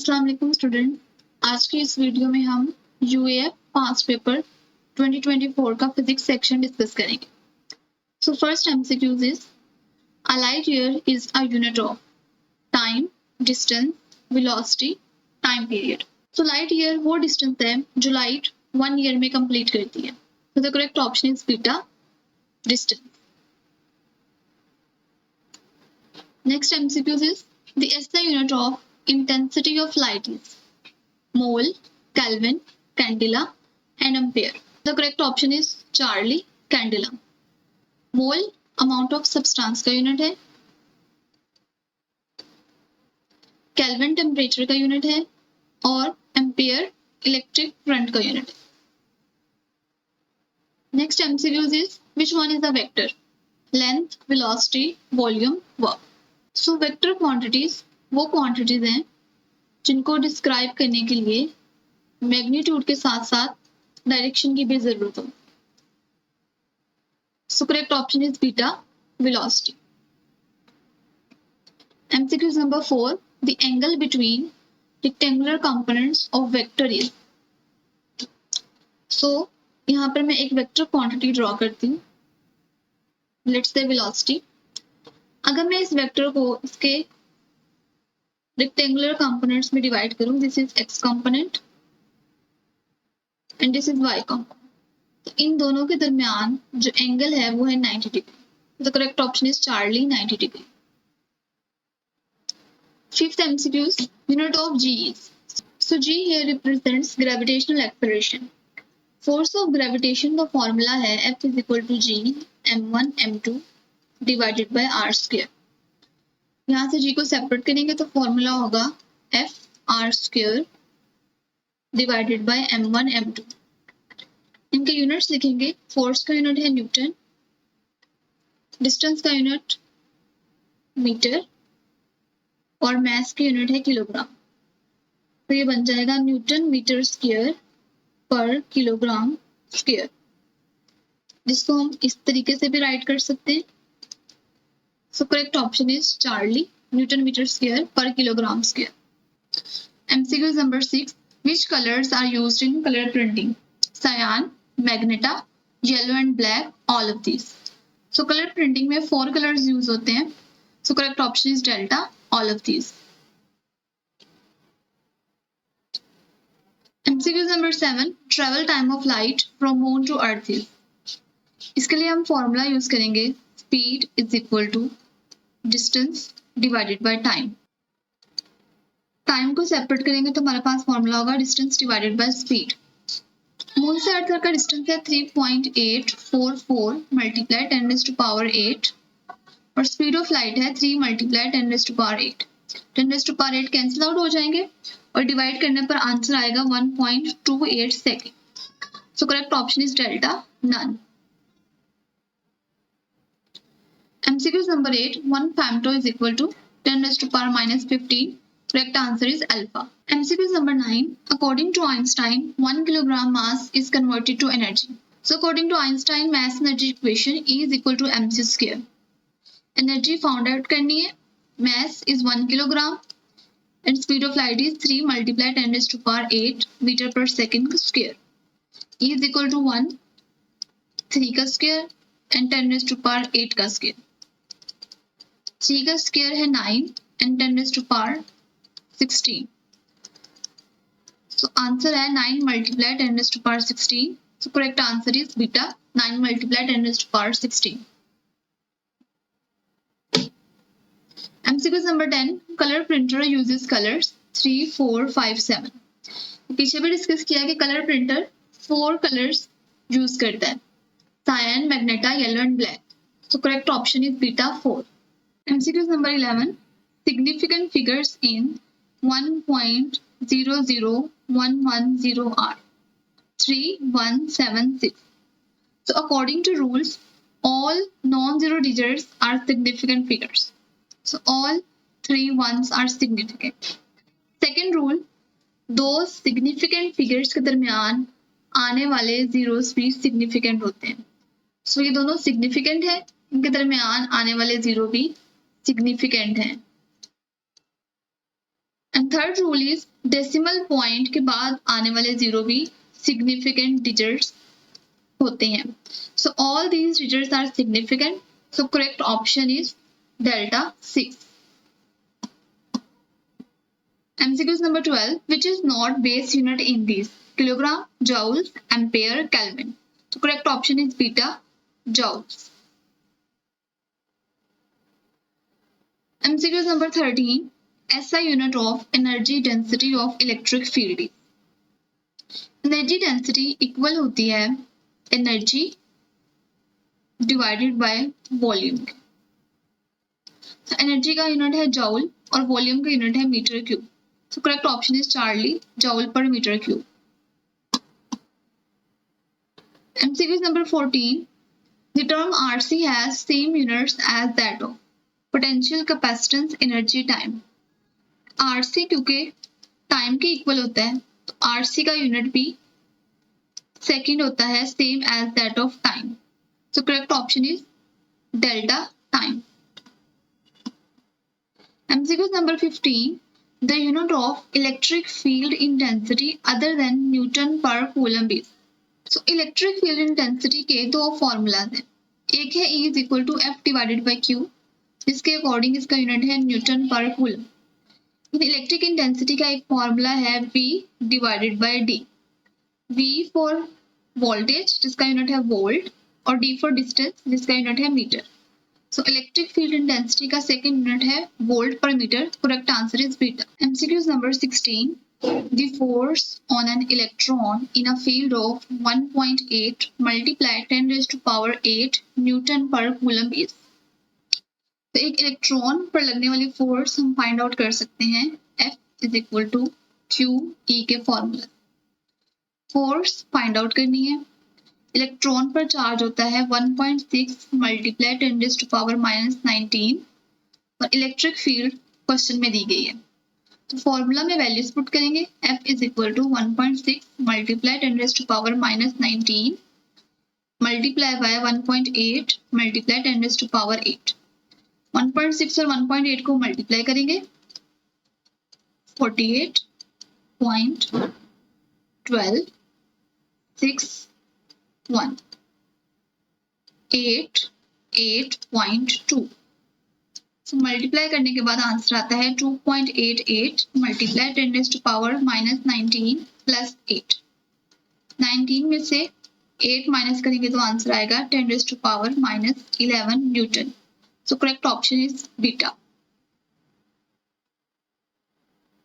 अस्सलाम वालेकुम स्टूडेंट। आज की इस वीडियो में हम यूएएफ पास्ट पेपर 2024 का फिजिक्स सेक्शन डिस्कस करेंगे। So first MCQs is a light year is a unit of time, distance, velocity, time period. So light year वो डिस्टेंस है जो लाइट 1 ईयर में कंप्लीट करती है। So the correct option is beta, distance. Next MCQs is the SI unit of intensity of light is mole, Kelvin, candela and ampere. The correct option is Charlie, candela. Mole amount of substance का unit है, Kelvin temperature का unit है और ampere electric current का unit है। Next MCQs is which one is a vector? Length, velocity, volume, work. So vector quantities वो quantities हैं जिनको डिस्क्राइब करने के लिए मैग्नीट्यूड के साथ साथ डायरेक्शन की भी जरूरत हो। So correct option is beta, velocity. MCQs number 4, the angle between rectangular components of vector is. So यहाँ पर मैं एक वेक्टर क्वांटिटी ड्रॉ करती हूँ, लेट्स से वेलोसिटी। अगर मैं इस वेक्टर को इसके रेक्टेंगुलर कंपोनेंट्स में डिवाइड करूं, this is X component and this is Y component, तो इन दोनों के दरमियान जो एंगल है वो है 90 degree. The correct option is Charlie, 90 degree. Fifth MCQs, unit of G is. So G here represents gravitational acceleration. Force of gravitation का फॉर्मूला है F is equal to G m1 m2 divided by r square. यहाँ से G को separate करेंगे तो formula होगा F R square divided by m1 m2। इनके units लिखेंगे, फोर्स का यूनिट है न्यूटन, डिस्टेंस का यूनिट मीटर और मास की यूनिट है किलोग्राम। तो ये बन जाएगा न्यूटन मीटर स्क्वायर पर किलोग्राम स्क्वायर, जिसको हम इस तरीके से भी राइट कर सकते हैं। So correct option is Charlie, Newton meter square per kilogram square. MCQ number 6, which colors are used in color printing? Cyan, magenta, yellow and black, all of these. So color printing में 4 colors use होते हैं। So correct option is delta, all of these. MCQ number 7, travel time of light from moon to earth is. इसके लिए हम formula use करेंगे, speed is equal to distance divided by time. Time को separate करेंगे तो हमारे पास formula होगा distance divided by speed. Moon से अर्थ का डिस्टेंस है 3.844 मल्टीप्लाई 10⁸8 और स्पीड ऑफ लाइट है 3 मल्टीप्लाई 10⁸8। 10⁸8 कैंसिल आउट हो जाएंगे और डिवाइड करने पर आंसर आएगा 1.28 second. So correct option is delta, none. MCQ number 8, 1 femto is equal to 10⁻⁻15. Correct answer is alpha. MCQ number 9, according to Einstein, 1 kilogram mass is converted to energy. So according to Einstein mass energy equation, E is equal to mc square. Energy found out करनी है, mass is 1 kilogram and speed of light is 3 multiplied 10⁸8 meter per second square. E is equal to 1, 3 का square and 10⁸8 का square. 3 का square है 9 and 10⁻16। So answer है 9 multiply 10⁻16। So correct answer is beta, 9 multiply 10⁻16। MCQ number 10, colour printer uses colours 3, 4, 5, 7। पीछे भी discuss किया कि colour printer 4 colours use करता है, cyan, magenta, yellow and black. So correct option is beta, 4। MCQ number 11, significant figures in 1.00110 are 3176. So according to rules, all non-zero digits are significant figures. So all 3 ones are significant. Second rule, those significant figures के दरमियान आने वाले zeros भी significant होते हैं। So ये दोनों significant है, इनके दरमियान आने वाले जीरो भी सिग्निफिकेंट है। And third rule is decimal point के बाद आने वाले जीरो भी सिग्निफिकेंट डिजिट्स होते हैं. So all these digits are significant. So correct option is delta 6. MCQs number 12. Which is not base unit in these? Kilogram, joules, ampere, Kelvin. So correct option is beta, joules. MCQs number 13. SI unit of energy density of electric field. Energy density equal होती है energy divided by volume. So energy का unit है joule और volume का unit है metre cube. So correct option is Charlie, joule per meter cube. MCQ number 14. The term RC has same units as that of potential capacitance energy time. RC क्योंकि time के equal होता है तो RC का unit भी second होता है same as that of time. So correct option is delta time. MCQ number 15. The unit of electric field intensity other than Newton per coulomb is. So electric field intensity के दो formulas हैं. एक है E is equal to F divided by Q, जिसके according इसका unit है newton per coulomb. Electric intensity का एक फॉर्मूला है V divided by D. V for voltage जिसका यूनिट है वोल्ट और D फॉर डिस्टेंस जिसका यूनिट है metre. So electric field intensity का सेकंड यूनिट है volt per metre. Correct answer is beta. MCQ number 16. The force on an electron in a field of 1.8 multiply 10 raised to power 8 Newton per coulomb is. तो एक electron पर लगने वाली force हम find out कर सकते हैं F is equal to QE के फॉर्मूला. फोर्स फाइंड आउट करनी है. इलेक्ट्रॉन पर चार्ज होता है 1.6 मल्टीप्लाई 10 रेज़्ड टू पावर -19 और इलेक्ट्रिक फील्ड क्वेश्चन में दी गई है. तो फॉर्मूला में वैल्यूज पुट करेंगे. F is equal to 1.6 multiply 10 raised to power -19 multiply by 1.8 multiply 10 raised to power 8. 1.6 और 1.8 को मल्टीप्लाई करेंगे 48.1261 8.2. सो मल्टीप्लाई करने के बाद आंसर आता है 2.88 multiply 10 raised to power -19 plus 8. 19 में से 8 माइनस करेंगे तो आंसर आएगा 10 raised to power -11 newton. So correct option is beta.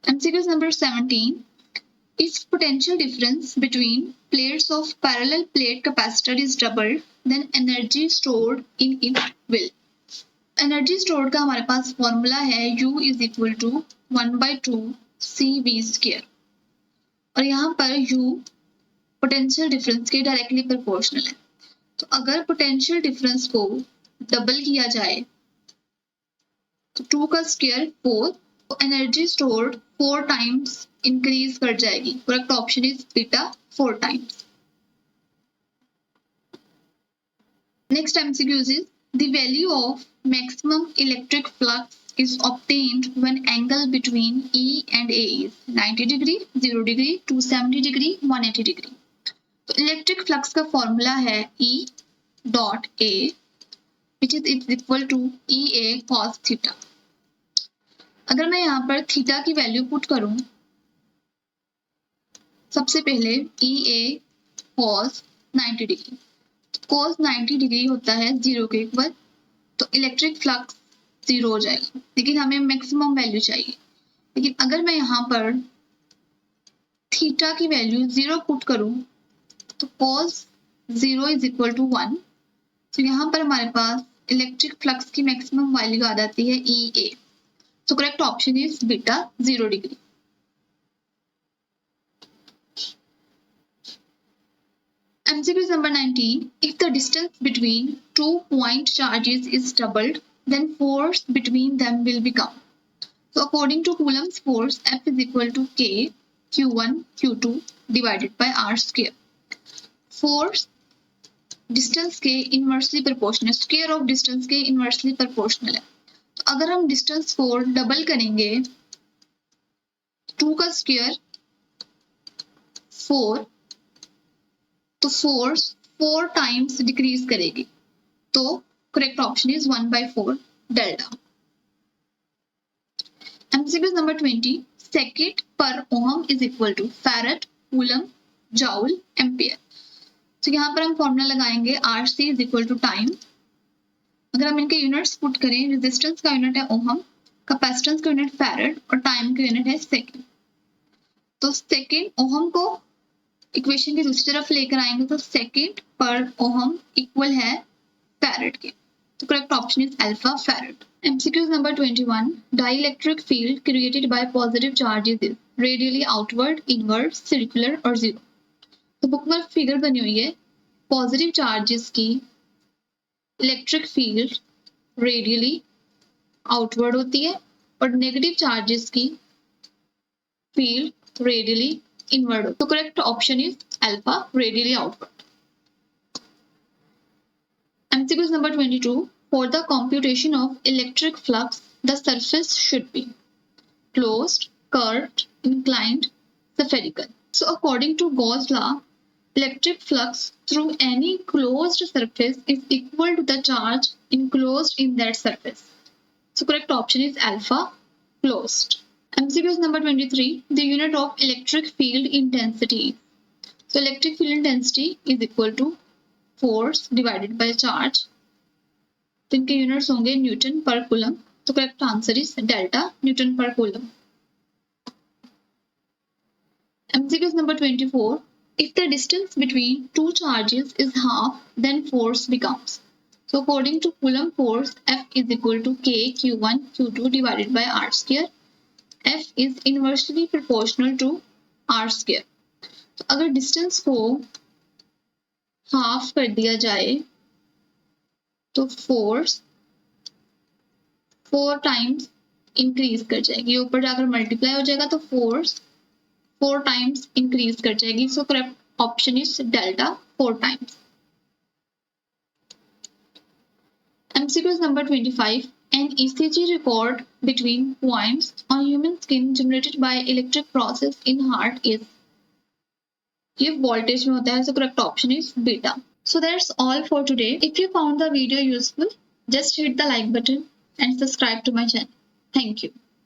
MCQ number 17. If potential difference between plates of parallel plate capacitor is doubled, then energy stored in it will. Energy stored का हमारे पास formula है U is equal to 1/2 CV square और यहाँ पर U potential difference के directly proportional है. तो अगर पोटेंशियल डिफरेंस को डबल किया जाए तो 2 का स्क्वायर 4, तो एनर्जी स्टोर्ड 4 टाइम्स इंक्रीज कर जाएगी. Correct option is beta 4 times. Next MCQ is the value of maximum electric flux is obtained when angle between E and A is 90 degree, 0 degree, 270 degree, 180 degree. तो electric flux का formula है E dot A which is equal to EA cos theta. अगर मैं यहाँ पर theta की value put करूं सबसे पहले EA cos 90 degree. cos 90 degree होता है 0 के इक्वल, तो इलेक्ट्रिक फ्लक्स 0 हो जाएगा. लेकिन हमें मैक्सिमम वैल्यू चाहिए. लेकिन अगर मैं यहाँ पर थीटा की वैल्यू 0 पुट करूं तो cos 0 इज इक्वल टू 1. तो यहाँ पर हमारे पास इलेक्ट्रिक फ्लक्स की मैक्सिमम वैल्यू आ जाती है EA. So correct option is beta 0 degree. MCQ number 19. If the distance between 2 point charges is doubled, then force between them will become. So according to Coulomb's force, F is equal to K Q1 Q2 divided by R square. Force distance के inversely proportional, square of distance के inversely proportional है. तो अगर हम distance को double करेंगे 2 का square 4, तो फोर्स 4 टाइम्स डिक्रीज करेगी, तो correct option is 1/4 delta. MCQ number 20, second पर ohm is equal to farad, coulomb, joule, ampere. तो यहाँ पर हम फॉर्मूला लगाएंगे RC is equal to time. अगर हम इनके यूनिट्स पुट करें, रेजिस्टेंस का यूनिट है ओहम, कैपेसिटेंस का यूनिट फैरेड और टाइम का यूनिट है सेकेंड। तो सेकेंड ओहम को इक्वेशन की दूसरी तरफ लेकर आएंगे तो सेकेंड पर ओहम इक्वल है फैरेड के, तो correct option is alpha farad. MCQ number 21, dielectric field created by positive charges is radially outward, inward, circular और zero। तो बुक में फिगर बनी हुई है, पॉजिटिव चार्जेस की इलेक्ट्रिक फील्ड रेडियली आउटवर्ड होती है और नेगेटिव चार्जेस की फील्ड रेडियली इनवर्ड। तो correct option is alpha, radially outward. MCQ number 22, for the computation of electric flux, the surface should be closed, curved, inclined, spherical. So according to Gauss law, electric flux through any closed surface is equal to the charge enclosed in that surface. So correct option is alpha, closed. MCQ number 23, the unit of electric field intensity. So electric field intensity is equal to force divided by charge. तो इनके units होंगे Newton per coulomb, तो correct answer is delta, Newton per coulomb. MCQ number 24, if the distance between two charges is half, then force becomes. So according to Coulomb force, F is equal to K Q1 Q2 divided by R square. F is inversely proportional to R square. तो अगर distance को half कर दिया जाए तो force 4 times increase कर जाएगी, ऊपर जाकर मल्टीप्लाई हो जाएगा तो फोर्स 4 टाइम्स इंक्रीज कर जाएगी। सो correct option is delta, 4 times. MCQ number 25, an ECG record between points on human skin generated by electric process in heart is, ये वोल्टेज में होता है, सो correct option is beta. So that's all for today. If you found the video useful, just hit the like button and subscribe to my channel. Thank you.